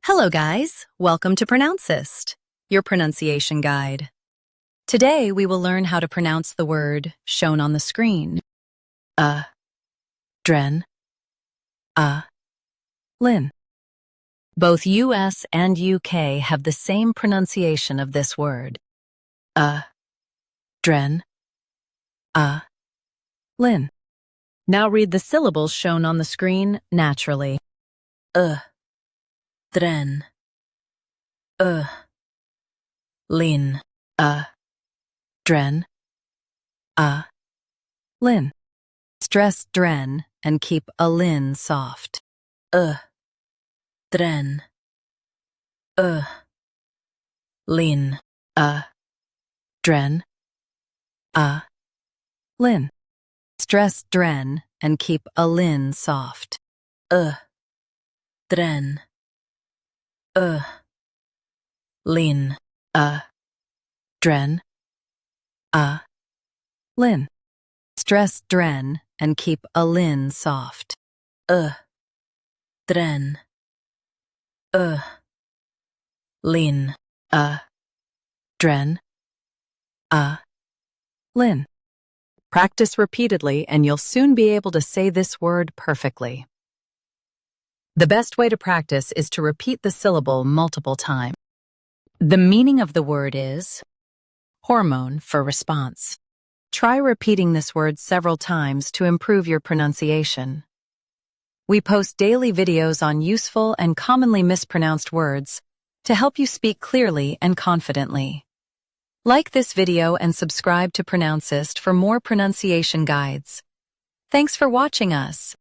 Hello guys, welcome to Pronouncist, your pronunciation guide. Today we will learn how to pronounce the word shown on the screen. Dren, lin. Both US and UK have the same pronunciation of this word. Dren, lin. Now read the syllables shown on the screen naturally. Dren, lin, dren, lin. Stress dren and keep a lin soft. Dren, lin, dren, lin. Stress dren and keep a lin soft. Dren, lin, dren, lin. Stress dren and keep a lin soft. Dren, lin, dren, lin. Practice repeatedly and you'll soon be able to say this word perfectly. The best way to practice is to repeat the syllable multiple times. The meaning of the word is hormone for response. Try repeating this word several times to improve your pronunciation. We post daily videos on useful and commonly mispronounced words to help you speak clearly and confidently. Like this video and subscribe to Pronouncist for more pronunciation guides. Thanks for watching us.